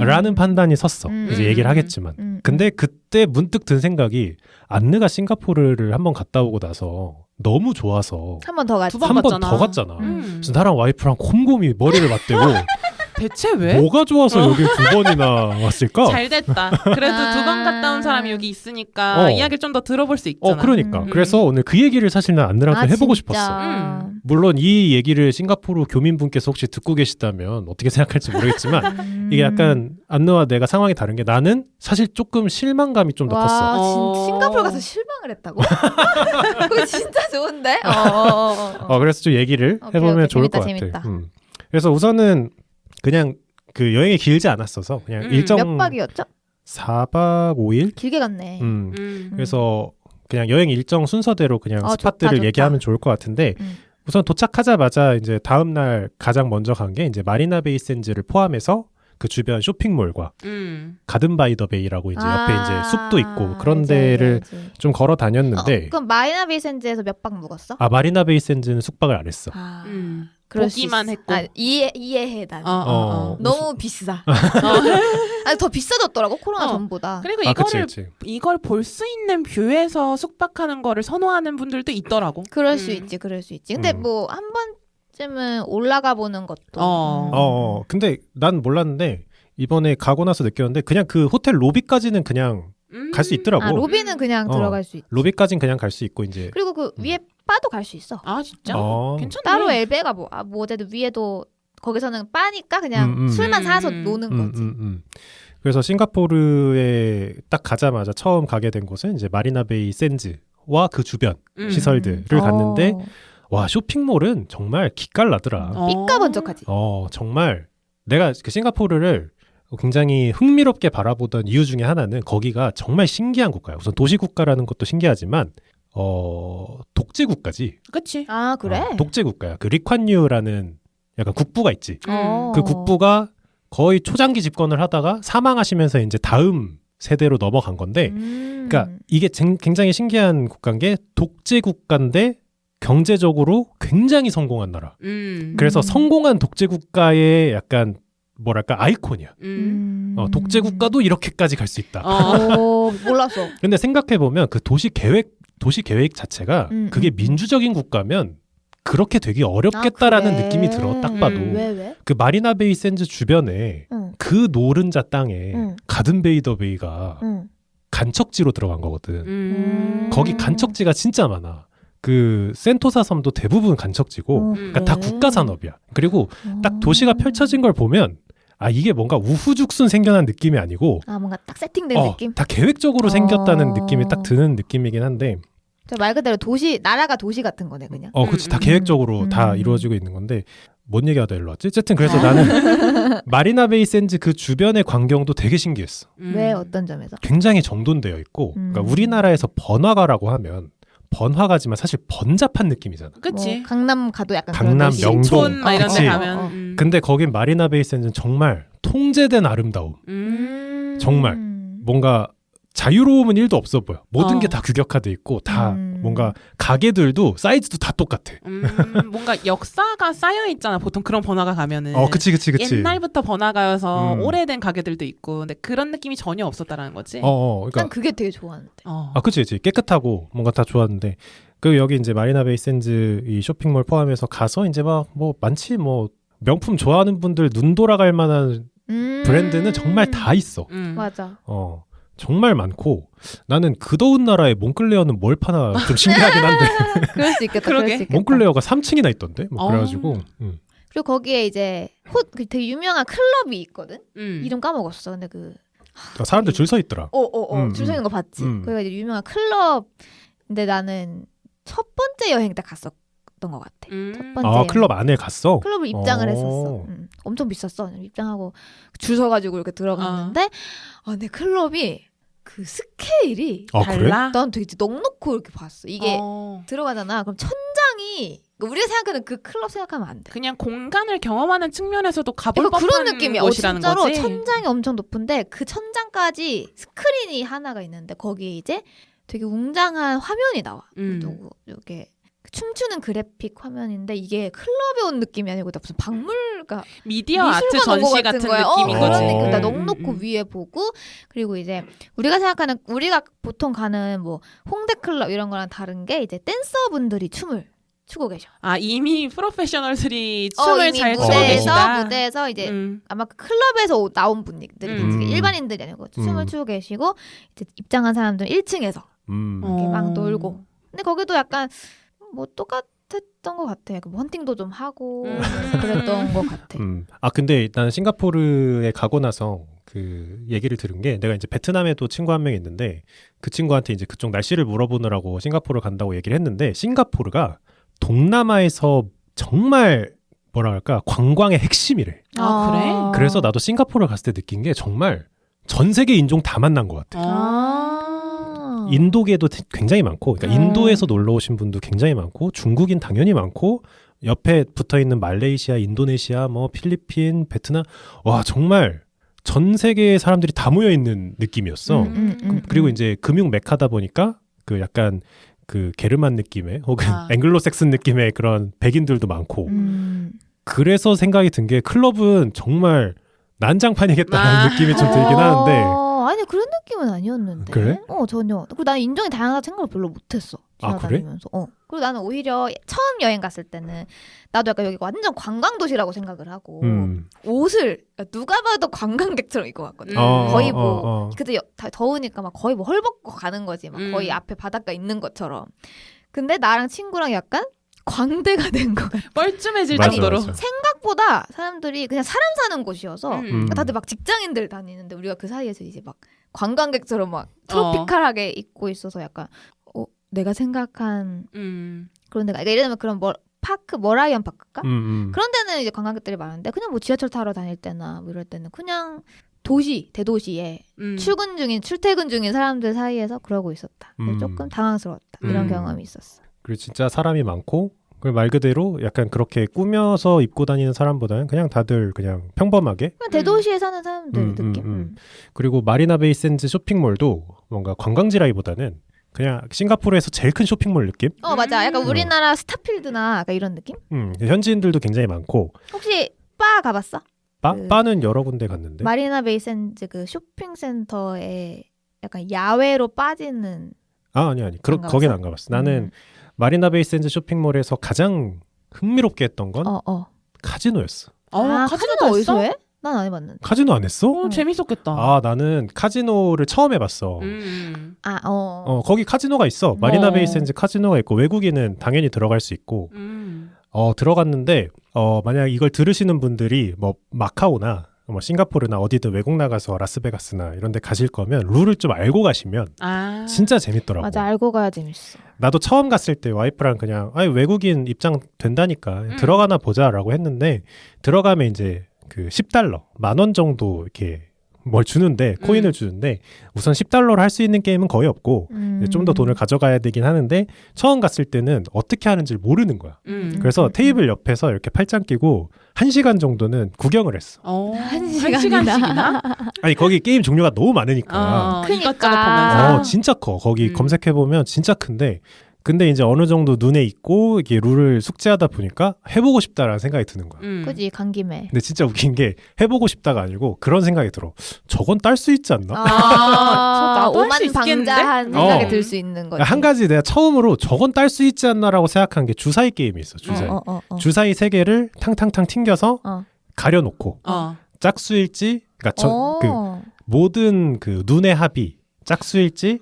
라는 판단이 섰어. 이제 얘기를 하겠지만. 근데 그때 문득 든 생각이 안느가 싱가포르를 한번 갔다 오고 나서 너무 좋아서 한 번 더 갔지. 한 번 더 갔잖아. 그래서 나랑 와이프랑 곰곰이 머리를 맞대고 대체 왜? 뭐가 좋아서 여기 2번이나 왔을까? 잘 됐다. 그래도 2번 갔다 온 사람이 여기 있으니까 이야기를 좀 더 들어볼 수 있잖아. 그러니까. 그래서 오늘 그 얘기를 사실 난 안느랑 좀 해보고 싶었어. 물론 이 얘기를 싱가포르 교민분께서 혹시 듣고 계시다면 어떻게 생각할지 모르겠지만 이게 약간 안느와 내가 상황이 다른 게 나는 사실 조금 실망감이 좀 더 컸어. 싱가포르 가서 실망을 했다고? 그거 진짜 좋은데? 그래서 좀 얘기를 해보면 좋을 것 같아. 그래서 우선은 그냥 그 여행이 길지 않았어서 그냥 일정 몇 박이었죠? 4박 5일? 길게 갔네. 그래서 그냥 여행 일정 순서대로 그냥 스팟들을 좋다. 얘기하면 좋을 것 같은데 우선 도착하자마자 이제 다음 날 가장 먼저 간 게 이제 마리나 베이 샌즈를 포함해서 그 주변 쇼핑몰과 가든 바이 더 베이라고 이제 옆에 이제 숲도 있고 그런 데를 좀 걸어 다녔는데 그럼 마리나 베이 샌즈에서 몇 박 묵었어? 마리나 베이 샌즈는 숙박을 안 했어. 보기만 했고. 이해해 난. 너무 비싸. 더 비싸졌더라고 코로나 전보다. 그리고 그치. 이걸 볼 수 있는 뷰에서 숙박하는 거를 선호하는 분들도 있더라고. 그럴 수 있지. 근데 뭐 한 번쯤은 올라가 보는 것도. 근데 난 몰랐는데 이번에 가고 나서 느꼈는데 그냥 그 호텔 로비까지는 그냥 갈 수 있더라고. 로비는 그냥 들어갈 수 있지. 로비까지는 그냥 갈 수 있고 이제. 그리고 그 위에 바도 갈 수 있어. 진짜? 괜찮네. 따로 엘베가 뭐 어제도 위에도 거기서는 바니까 그냥 술만 사서 노는 거지. 그래서 싱가포르에 딱 가자마자 처음 가게 된 곳은 이제 마리나 베이 샌즈와 그 주변 시설들을 갔는데 와 쇼핑몰은 정말 기깔나더라. 삐까번쩍하지. 정말 내가 그 싱가포르를 굉장히 흥미롭게 바라보던 이유 중에 하나는 거기가 정말 신기한 국가예요. 우선 도시국가라는 것도 신기하지만 독재국가지. 그치. 아 그래? 독재국가야. 그 리콴유라는 약간 국부가 있지. 어. 그 국부가 거의 초장기 집권을 하다가 사망하시면서 이제 다음 세대로 넘어간 건데, 그러니까 이게 굉장히 신기한 국가인 게 독재 국가인데 경제적으로 굉장히 성공한 나라. 그래서 성공한 독재 국가의 약간 뭐랄까 아이콘이야. 독재 국가도 이렇게까지 갈 수 있다. 몰랐어. 근데 생각해 보면 그 도시 계획 자체가 그게 민주적인 국가면 그렇게 되기 어렵겠다라는 느낌이 들어. 딱 봐도. 왜? 그 마리나 베이 샌즈 주변에 그 노른자 땅에 가든베이더 베이가 간척지로 들어간 거거든. 거기 간척지가 진짜 많아. 그 센토사 섬도 대부분 간척지고 그러니까 다 국가 산업이야. 그리고 딱 도시가 펼쳐진 걸 보면 이게 뭔가 우후죽순 생겨난 느낌이 아니고 뭔가 딱 세팅된 느낌? 다 계획적으로 생겼다는 느낌이 딱 드는 느낌이긴 한데 말 그대로 나라가 도시 같은 거네 그냥. 그치. 다 계획적으로 다 이루어지고 있는 건데 뭔 얘기하다 일로 왔지? 어쨌든 그래서 나는 마리나 베이 샌즈 그 주변의 광경도 되게 신기했어. 왜 어떤 점에서? 굉장히 정돈되어 있고 그러니까 우리나라에서 번화가라고 하면 번화가지만 사실 번잡한 느낌이잖아. 그치. 강남 가도 약간 강남, 그런 명동 신촌 이런 데 가면. 근데 거긴 마리나 베이 샌즈는 정말 통제된 아름다움. 정말 뭔가 자유로움은 1도 없어 보여. 모든 게 다 규격화돼 있고 다 뭔가 가게들도 사이즈도 다 똑같아. 뭔가 역사가 쌓여 있잖아. 보통 그런 번화가 가면은. 그치. 옛날부터 번화가여서 오래된 가게들도 있고, 근데 그런 느낌이 전혀 없었다라는 거지. 그러니까 난 그게 되게 좋았는데. 그치. 깨끗하고 뭔가 다 좋았는데 그 여기 이제 마리나 베이 샌즈 이 쇼핑몰 포함해서 가서 이제 막 뭐 많지 뭐 명품 좋아하는 분들 눈 돌아갈 만한 브랜드는 정말 다 있어. 맞아. 정말 많고 나는 그 더운 나라에 몽클레어는 뭘 파나 좀 신기하긴 한데 그럴 수 있겠다. 몽클레어가 3층이나 있던데 뭐 그래가지고 그리고 거기에 이제 되게 유명한 클럽이 있거든. 이름 까먹었어. 근데 사람들 줄 서 있더라. 줄 서 있는 거 봤지. 거기가 이제 유명한 클럽. 근데 나는 첫 번째 여행 때 갔었던 것 같아. 첫 번째 여행. 클럽 안에 갔어? 클럽을 입장을 했었어. 엄청 비쌌어. 입장하고 줄 서가지고 이렇게 들어갔는데 근데 클럽이 그 스케일이 달라? 난 되게 넉넉고 이렇게 봤어. 이게 들어가잖아. 그럼 천장이 우리가 생각하는 그 클럽 생각하면 안 돼. 그냥 공간을 경험하는 측면에서도 가볼 법한 그런 느낌이야. 곳이라는 진짜로 거지. 천장이 엄청 높은데 그 천장까지 스크린이 하나가 있는데 거기에 이제 되게 웅장한 화면이 나와. 누구 이렇게 춤추는 그래픽 화면인데 이게 클럽에 온 느낌이 아니고 무슨 박물가 미디어 아트 전시 같은 느낌인 그런 거지. 느낌. 넉넉고 위에 보고 그리고 이제 우리가 보통 가는 뭐 홍대 클럽 이런 거랑 다른 게 이제 댄서분들이 춤을 추고 계셔. 이미 프로페셔널들이 춤을 이미 잘 추고 계시다. 무대에서 이제 아마 그 클럽에서 나온 분들이 일반인들이 아니고 춤을 추고 계시고 이제 입장한 사람들은 1층에서 이렇게 막 놀고. 근데 거기도 약간 뭐 똑같았던 것 같아. 뭐 헌팅도 좀 하고 그랬던 것 같아. 근데 나는 싱가포르에 가고 나서 그 얘기를 들은 게 내가 이제 베트남에도 친구 한 명 있는데 그 친구한테 이제 그쪽 날씨를 물어보느라고 싱가포르 간다고 얘기를 했는데 싱가포르가 동남아에서 정말 뭐라 할까 관광의 핵심이래. 그래? 그래서 나도 싱가포르 갔을 때 느낀 게 정말 전 세계 인종 다 만난 것 같아. 인도계도 굉장히 많고, 그러니까 인도에서 놀러 오신 분도 굉장히 많고, 중국인 당연히 많고, 옆에 붙어 있는 말레이시아, 인도네시아, 뭐 필리핀, 베트남, 와 정말 전 세계의 사람들이 다 모여 있는 느낌이었어. 그리고 이제 금융 메카다 보니까 그 약간 그 게르만 느낌의 혹은 앵글로색슨 느낌의 그런 백인들도 많고, 그래서 생각이 든 게 클럽은 정말 난장판이겠다는 느낌이 좀 들긴 하는데. 아니 그런 느낌은 아니었는데. 그래? 전혀. 그리고 나는 인종이 다양하다 생각을 별로 못했어. 지나다니면서. 그래? 그리고 나는 오히려 처음 여행 갔을 때는 나도 약간 여기 완전 관광 도시라고 생각을 하고 옷을 누가 봐도 관광객처럼 입고 갔거든. 거의 뭐 그때 더우니까 막 거의 뭐 헐벗고 가는 거지. 막 거의 앞에 바닷가 있는 것처럼. 근데 나랑 친구랑 약간 광대가 된 것 같아. 뻘쭘해질 맞아, 정도로. 맞아. 생각보다 사람들이 그냥 사람 사는 곳이어서 다들 막 직장인들 다니는데 우리가 그 사이에서 이제 막 관광객처럼 막 트로피칼하게 입고 있어서 약간 내가 생각한 그런 데가, 그러니까 예를 들면 그런 파크, 머라이언 파크가 그런 데는 이제 관광객들이 많은데 그냥 뭐 지하철 타러 다닐 때나 뭐 이럴 때는 그냥 대도시에 출퇴근 중인 사람들 사이에서 그러고 있었다. 조금 당황스러웠다. 이런 경험이 있었어. 그리고 진짜 사람이 많고 그리고 말 그대로 약간 그렇게 꾸며서 입고 다니는 사람보다는 그냥 다들 그냥 평범하게 그냥 대도시에 사는 사람들 느낌. 그리고 마리나 베이 샌즈 쇼핑몰도 뭔가 관광지라기보다는 그냥 싱가포르에서 제일 큰 쇼핑몰 느낌? 맞아. 약간 우리나라 스타필드나 약간 이런 느낌? 현지인들도 굉장히 많고. 혹시 바 가봤어? 바는 여러 군데 갔는데. 마리나 베이 샌즈 그 쇼핑센터에 약간 야외로 빠지는. 아니. 거긴 안 가봤어. 나는 마리나 베이 샌즈 쇼핑몰에서 가장 흥미롭게 했던 건 카지노였어. 카지노 어디서 해? 난 안 해봤는데. 카지노 안 했어? 재밌었겠다. 나는 카지노를 처음 해봤어. 거기 카지노가 있어. 마리나 베이 샌즈 카지노가 있고 외국인은 당연히 들어갈 수 있고 들어갔는데 만약 이걸 들으시는 분들이 뭐 마카오나 뭐 싱가포르나 어디든 외국 나가서 라스베가스나 이런 데 가실 거면 룰을 좀 알고 가시면 진짜 재밌더라고. 맞아. 알고 가야 재밌어. 나도 처음 갔을 때 와이프랑 그냥 외국인 입장 된다니까 들어가나 보자라고 했는데 들어가면 이제 그 $10 10,000원 정도 이렇게 뭘 주는데 코인을 주는데 우선 $10로 할 수 있는 게임은 거의 없고 좀 더 돈을 가져가야 되긴 하는데 처음 갔을 때는 어떻게 하는지 모르는 거야. 그래서 테이블 옆에서 이렇게 팔짱 끼고 1시간 정도는 구경을 했어. 1시간씩이나? 아니 거기 게임 종류가 너무 많으니까. 그러니까. 진짜 커. 거기 검색해보면 진짜 큰데 근데 이제 어느 정도 눈에 익고 이게 룰을 숙지하다 보니까 해보고 싶다라는 생각이 드는 거야. 그지 간 김에. 근데 진짜 웃긴 게 해보고 싶다가 아니고 그런 생각이 들어. 저건 딸 수 있지 않나? 나도 할수 오만방자한 생각이 들 수 있는 거지. 한 가지 내가 처음으로 저건 딸 수 있지 않나라고 생각한 게 주사위 게임이 있어. 주사위. 주사위 3개를 탕탕탕 튕겨서 가려놓고 짝수일지 그러니까 그 모든 그 눈의 합이 짝수일지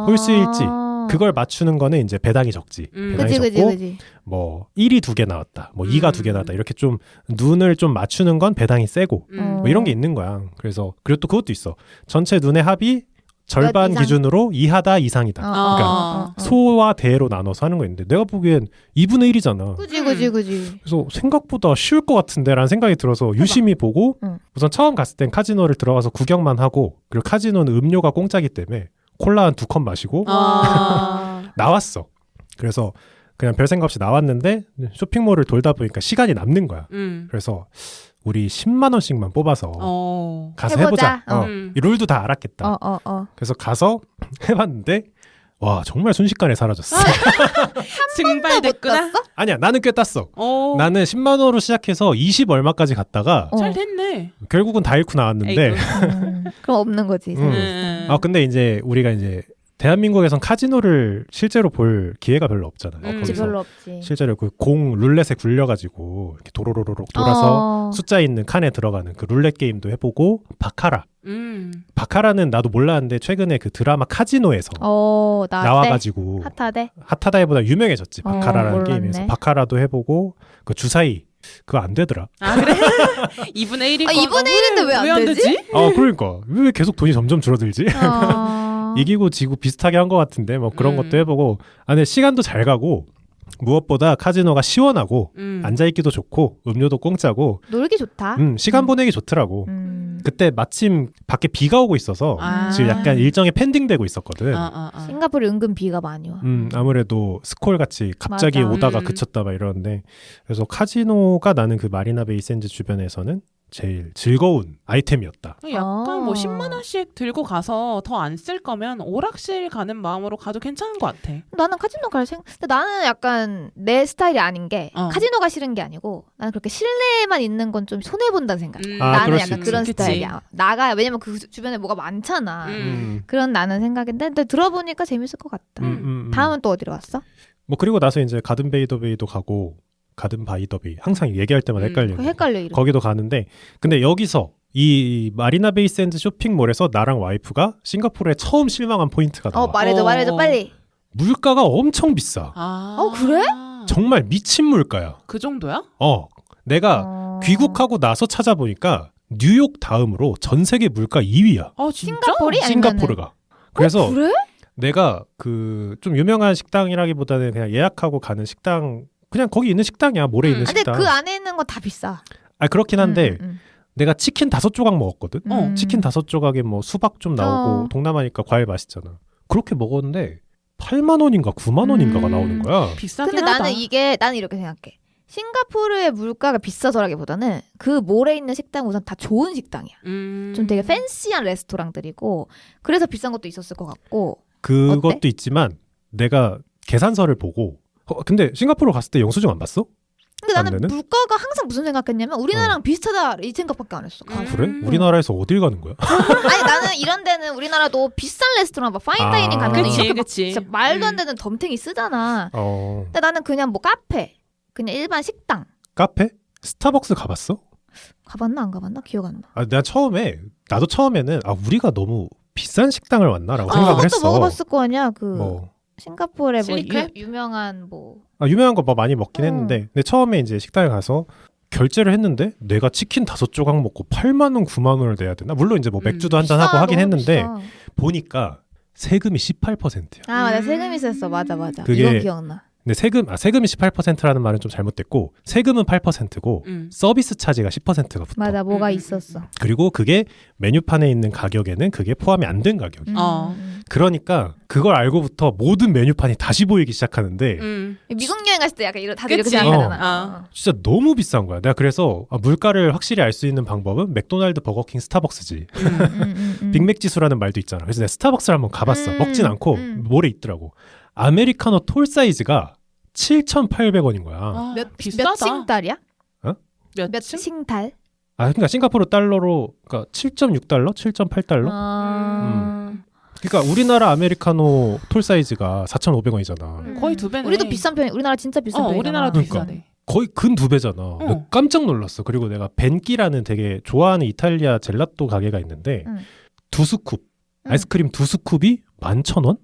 홀수일지 그걸 맞추는 거는 이제 배당이 적지. 배당이 적고 그치. 뭐 1이 2개 나왔다. 뭐 2가 2개 나왔다. 이렇게 좀 눈을 좀 맞추는 건 배당이 세고 뭐 이런 게 있는 거야. 그래서 그리고 또 그것도 있어. 전체 눈의 합이 절반 이상? 기준으로 2하다 이상이다. 그러니까 소와 대로 나눠서 하는 거 있는데 내가 보기엔 2분의 1이잖아. 그지. 그래서 생각보다 쉬울 것 같은데 라는 생각이 들어서 유심히 보고 우선 처음 갔을 땐 카지노를 들어가서 구경만 하고 그리고 카지노는 음료가 공짜기 때문에 콜라 한 2컵 마시고 나왔어. 그래서 그냥 별 생각 없이 나왔는데 쇼핑몰을 돌다 보니까 시간이 남는 거야. 그래서 우리 10만 원씩만 뽑아서 가서 해보자. 이 룰도 다 알았겠다. 그래서 가서 해봤는데 와 정말 순식간에 사라졌어. 증발됐구나. 아니야 나는 꽤 땄어. 나는 10만 원으로 시작해서 20 얼마까지 갔다가 잘 됐네. 결국은 다 잃고 나왔는데 그럼 없는 거지. 근데 이제 우리가 이제 대한민국에선 카지노를 실제로 볼 기회가 별로 없잖아요. 거기서 별로 없지. 실제로 그 공 룰렛에 굴려가지고 이렇게 도로로로록 돌아서 숫자 있는 칸에 들어가는 그 룰렛 게임도 해보고 바카라. 바카라는 나도 몰랐는데 최근에 그 드라마 카지노에서 나와가지고 핫하다보다 유명해졌지. 바카라라는 게임에서 바카라도 해보고 그 주사위 그거 안 되더라. 그래? 2분의 1이 2분의 1인데 왜 안 되지? 그러니까 왜 계속 돈이 점점 줄어들지? 이기고 지고 비슷하게 한 것 같은데 뭐 그런 것도 해보고 근데 시간도 잘 가고 무엇보다 카지노가 시원하고 앉아있기도 좋고 음료도 공짜고 놀기 좋다. 시간 보내기 좋더라고. 그때 마침 밖에 비가 오고 있어서 지금 약간 일정이 펜딩되고 있었거든. 싱가포르 은근 비가 많이 와. 아무래도 스콜 같이 갑자기 맞아. 오다가 그쳤다 막 이러는데 그래서 카지노가 나는 그 마리나 베이 샌즈 주변에서는 제일 즐거운 아이템이었다. 약간 뭐 10만 원씩 들고 가서 더 안 쓸 거면 오락실 가는 마음으로 가도 괜찮은 것 같아. 나는 카지노 갈 생각. 근데 나는 약간 내 스타일이 아닌 게 카지노가 싫은 게 아니고 나는 그렇게 실내에만 있는 건 좀 손해 본다는 생각. 나는 약간 그런 스타일이야. 나가 왜냐면 그 주변에 뭐가 많잖아. 그런 나는 생각인데 근데 들어보니까 재밌을 것 같다. 다음은 또 어디로 갔어? 뭐 그리고 나서 이제 가든 베이더 베이도 가고. 가든 바이 더 베이 항상 얘기할 때마다 헷갈려. 이름. 거기도 가는데 근데 여기서 이 마리나 베이 샌즈 쇼핑몰에서 나랑 와이프가 싱가포르에 처음 실망한 포인트가 나와. 말해줘 빨리. 물가가 엄청 비싸. 그래? 정말 미친 물가야. 그 정도야? 내가 귀국하고 나서 찾아보니까 뉴욕 다음으로 전 세계 물가 2위야. 진짜? 싱가포르가. 그래서 그래? 내가 그 좀 유명한 식당이라기보다는 그냥 예약하고 가는 식당 그냥 거기 있는 식당이야. 모래 있는 식당. 근데 그 안에 있는 거 다 비싸. 그렇긴 한데 내가 치킨 5조각 먹었거든. 치킨 5조각에 뭐 수박 좀 나오고 동남아니까 과일 맛있잖아. 그렇게 먹었는데 8만 원인가 9만 원인가가 나오는 거야. 비싸긴 근데 하다. 나는 이렇게 생각해. 싱가포르의 물가가 비싸더라기보다는 그 몰에 있는 식당 우선 다 좋은 식당이야. 좀 되게 팬시한 레스토랑들이고 그래서 비싼 것도 있었을 것 같고. 그것도 어때? 있지만 내가 계산서를 보고 근데 싱가포르 갔을 때 영수증 안 봤어? 근데 나는 반대는? 물가가 항상 무슨 생각했냐면 우리나라랑 비슷하다 이 생각밖에 안 했어. 그래? 우리나라에서 어딜 가는 거야? 아니 나는 이런 데는 우리나라도 비싼 레스토랑 막 파인다이닝 가면 그치, 이렇게 막 그치. 진짜 말도 안 되는 덤탱이 쓰잖아. 근데 나는 그냥 뭐 카페 그냥 일반 식당 카페? 스타벅스 가봤어? 가봤나 안 가봤나 기억 안 나. 나도 처음에는 우리가 너무 비싼 식당을 왔나라고 생각을 그것도 했어. 먹어봤을 거 아니야. 그 뭐 싱가포르에 뭐 실리크랩? 유명한 뭐 유명한 거 뭐 많이 먹긴 했는데 근데 처음에 이제 식당에 가서 결제를 했는데 내가 치킨 5조각 먹고 8만 원, 9만 원을 내야 되나? 물론 이제 뭐 맥주도 한잔 하고 하긴 너무 했는데 비싸. 보니까 세금이 18%야. 아 맞아 세금이 있었어. 맞아. 그게- 이건 기억나. 근데 세금이 18%라는 말은 좀 잘못됐고 세금은 8%고 서비스 차지가 10%가 붙어. 맞아 뭐가 있었어. 그리고 그게 메뉴판에 있는 가격에는 그게 포함이 안 된 가격이야. 그러니까 그걸 알고부터 모든 메뉴판이 다시 보이기 시작하는데 미국 여행 갔을 때 약간 다들 이렇게 그치. 생각하잖아. 진짜 너무 비싼 거야. 내가 그래서 물가를 확실히 알 수 있는 방법은 맥도날드, 버거킹, 스타벅스지. 빅맥 지수라는 말도 있잖아. 그래서 내가 스타벅스를 한번 가봤어. 먹진 않고 몰에 있더라고. 아메리카노 톨 사이즈가 7,800원인 거야. 몇 비싸다. 싱달이야? 몇 몇 층? 싱달? 그러니까 싱가포르 달러로 그러니까 7.6달러, 7.8달러. 그러니까 우리나라 아메리카노 톨 사이즈가 4,500원이잖아. 거의 2배네. 우리도 비싼 편이. 우리나라 진짜 비싼 편이잖아. 우리나라도 그러니까. 비싸네. 거의 근 2배잖아. 내가 깜짝 놀랐어. 그리고 내가 벤끼라는 되게 좋아하는 이탈리아 젤라또 가게가 있는데 두 스쿱 아이스크림 두 스쿱이 11,000원?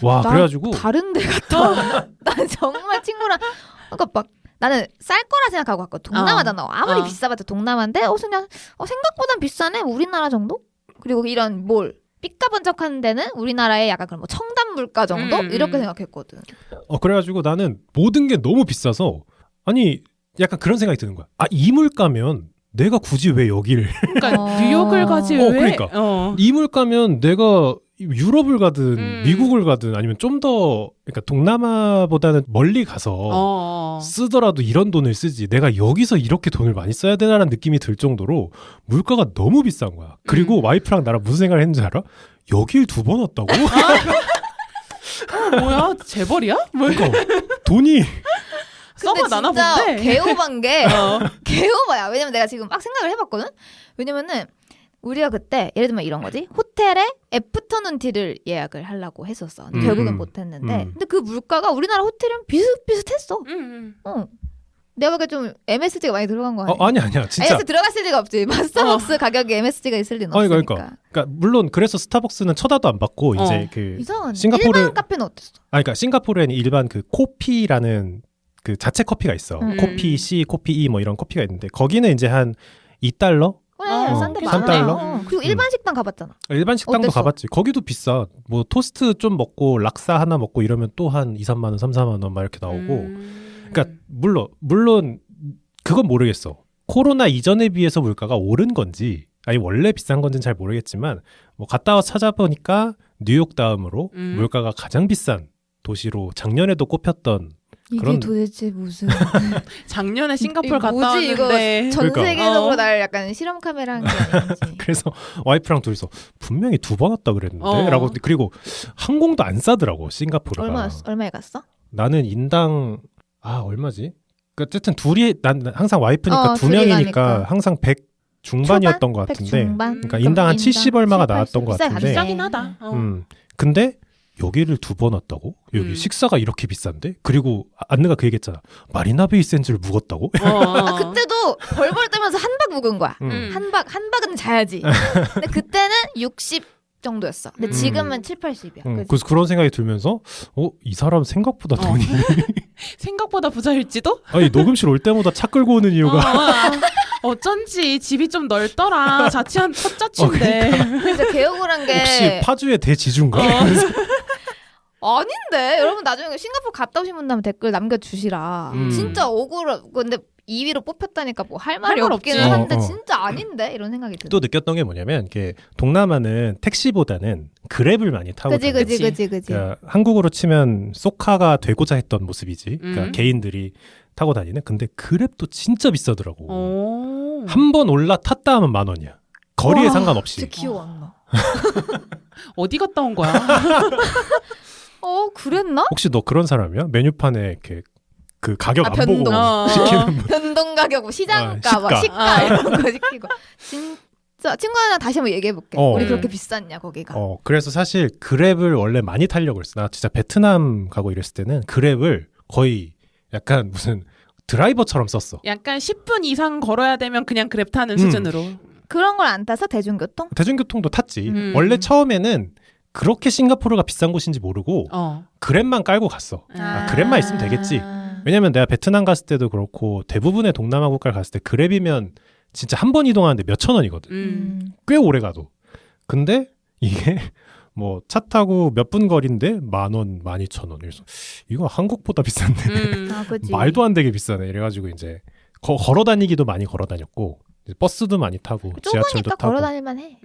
와 난 그래가지고 다른 데 갔다. 난 정말 친구랑 그러니까 막 나는 쌀 거라 생각하고 갔거든. 동남아잖아. 아무리 비싸봤자 동남아인데 그냥 생각보단 비싸네. 우리나라 정도? 그리고 이런 몰 삐까번쩍한 데는 우리나라의 약간 그런 뭐 청담 물가 정도 이렇게 생각했거든. 그래가지고 나는 모든 게 너무 비싸서 아니 약간 그런 생각이 드는 거야. 이 물가면 내가 굳이 왜 여기를 그러니까 뉴욕을 가지 왜? 그러니까 이 물가면 내가 유럽을 가든 미국을 가든 아니면 좀 더 그러니까 동남아보다는 멀리 가서 쓰더라도 이런 돈을 쓰지 내가 여기서 이렇게 돈을 많이 써야 되나라는 느낌이 들 정도로 물가가 너무 비싼 거야. 그리고 와이프랑 나랑 무슨 생각을 했는지 알아? 여길 2번 왔다고? 뭐야? 재벌이야? 그러니까 돈이 써봐 나나 본데. 개오반 게 개오바야. 왜냐면 내가 지금 막 생각을 해봤거든. 왜냐면은 우리가 그때 예를 들면 이런 거지. 호텔에 애프터눈 티를 예약을 하려고 했었어. 근데 결국엔 못했는데 근데 그 물가가 우리나라 호텔이랑 비슷비슷했어. 내가 보기엔 좀 MSG가 많이 들어간 거 아니야? 아니야 진짜. MSG 들어갔을 리가 없지. 스타벅스 가격에 MSG가 있을 리는 없으니까. 그러니까 물론 그래서 스타벅스는 쳐다도 안 받고 이제 그 이상한 싱가포르 일반 카페는 어땠어? 그러니까 싱가포르에는 일반 그 코피라는 그 자체 커피가 있어. 코피 C, 코피 E 뭐 이런 커피가 있는데 거기는 이제 한 2달러? 그래 어, 싼데 3달러? 많아. 그리고 일반 식당 가봤잖아. 일반 식당도 어땠어? 가봤지. 거기도 비싸. 뭐 토스트 좀 먹고 락사 하나 먹고 이러면 또 한 2, 3만 원, 3, 4만 원 막 이렇게 나오고. 그러니까 물론 그건 모르겠어. 코로나 이전에 비해서 물가가 오른 건지 아니 원래 비싼 건지는 잘 모르겠지만 뭐 갔다 와서 찾아보니까 뉴욕 다음으로 물가가 가장 비싼 도시로 작년에도 꼽혔던 이게 그런- 도대체 무슨 작년에 싱가포르 이거 갔다 뭐지, 이거 왔는데 전 그러니까. 세계적으로 날 약간 실험 카메라 한 게 아닌지. 그래서 와이프랑 둘이서 분명히 2번 왔다 그랬는데 라고 그리고 항공도 안 싸더라고 싱가포르가. 얼마에 갔어? 나는 인당 얼마지? 그러니까 어쨌든 둘이 난 항상 와이프니까 두 둘이 명이니까 가니까. 항상 100 중반이었던 것 100 같은데 중반? 그러니까 인당 한 70 얼마가 70, 나왔던 것 비싸게 같은데 가격이 비싸긴 하다. 근데 여기를 2번 왔다고? 여기 식사가 이렇게 비싼데? 그리고 안느가 그 얘기했잖아. 마리나베이 샌즈를 묵었다고? 그때도 벌벌 떨면서 한 박 묵은 거야. 한 박은 자야지. 근데 그때는 60 정도였어. 근데 지금은 7, 80이야. 그래서 그런 생각이 들면서 이 사람 생각보다 돈이 생각보다 부자일지도? 아니 녹음실 올 때마다 차 끌고 오는 이유가 어쩐지 집이 좀 넓더라. 자취한 첫 자취인데. 그래서 개억울 한 게 혹시 파주의 대지주인가? 아닌데 여러분 나중에 싱가포르 갔다 오신 분들 댓글 남겨주시라. 진짜 억울. 근데 2위로 뽑혔다니까 뭐 할 말이 할 말 없기는 없지. 한데 어. 진짜 아닌데 이런 생각이 들어. 또 느꼈던 게 뭐냐면 이게 동남아는 택시보다는 그랩을 많이 타고 그지 다녀요. 그지 그지 그지. 그러니까 한국으로 치면 쏘카가 되고자 했던 모습이지. 그러니까 개인들이 타고 다니는. 근데 그랩도 진짜 비싸더라고. 오. 한 번 올라탔다 하면 10,000원이야. 거리에 와, 상관없이. 진짜 기억 안 나. 어디 갔다 온 거야? 그랬나? 혹시 너 그런 사람이야? 메뉴판에 이렇게 그 가격 안 변동. 보고 어. 시키는 분. 변동 가격, 뭐 시장가, 시가. 막 시가 이런 거 시키고. 진짜 친구랑 다시 한번 얘기해 볼게. 어. 우리 그렇게 비쌌냐 거기가. 그래서 사실 그랩을 원래 많이 타려고 했어. 나 진짜 베트남 가고 이랬을 때는 그랩을 거의 약간 무슨 드라이버처럼 썼어. 약간 10분 이상 걸어야 되면 그냥 그랩 타는 수준으로. 그런 걸 안 타서 대중교통? 대중교통도 탔지. 원래 처음에는 그렇게 싱가포르가 비싼 곳인지 모르고 그랩만 깔고 갔어. 그랩만 있으면 되겠지. 왜냐면 내가 베트남 갔을 때도 그렇고 대부분의 동남아 국가를 갔을 때 그랩이면 진짜 한 번 이동하는데 몇천 원이거든. 꽤 오래 가도. 근데 이게 뭐 차 타고 몇 분 거리인데 10,000원, 12,000원. 그래서 이거 한국보다 비싼데 그치. 말도 안 되게 비싸네. 이래가지고 이제 걸어 다니기도 많이 걸어 다녔고 이제 버스도 많이 타고 지하철도 좁으니까 타고. 걸어 다닐만 해.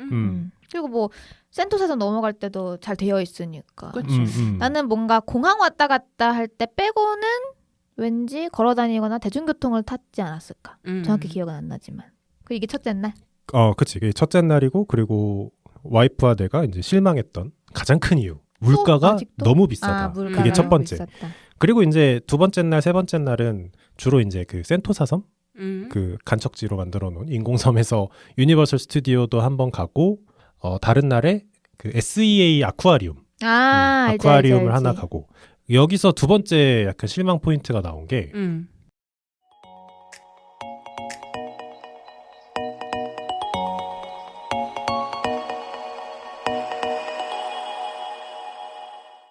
그리고 뭐 센토사에서 넘어갈 때도 잘 되어 있으니까. 그치. 나는 뭔가 공항 왔다 갔다 할 때 빼고는 왠지 걸어 다니거나 대중교통을 탔지 않았을까. 정확히 기억은 안 나지만. 이게 첫째 날? 그치. 이게 첫째 날이고 그리고 와이프와 내가 이제 실망했던 가장 큰 이유. 물가가 아직도? 너무 비싸다. 물가가 그게 첫 번째. 비쌌다. 그리고 이제 두 번째 날, 세 번째 날은 주로 이제 그 센토사섬 그 간척지로 만들어 놓은 인공섬에서 유니버설 스튜디오도 한번 가고 다른 날에 그 SEA 아쿠아리움. 알지, 아쿠아리움을 알지, 알지. 하나 가고 여기서 두 번째 약간 실망 포인트가 나온 게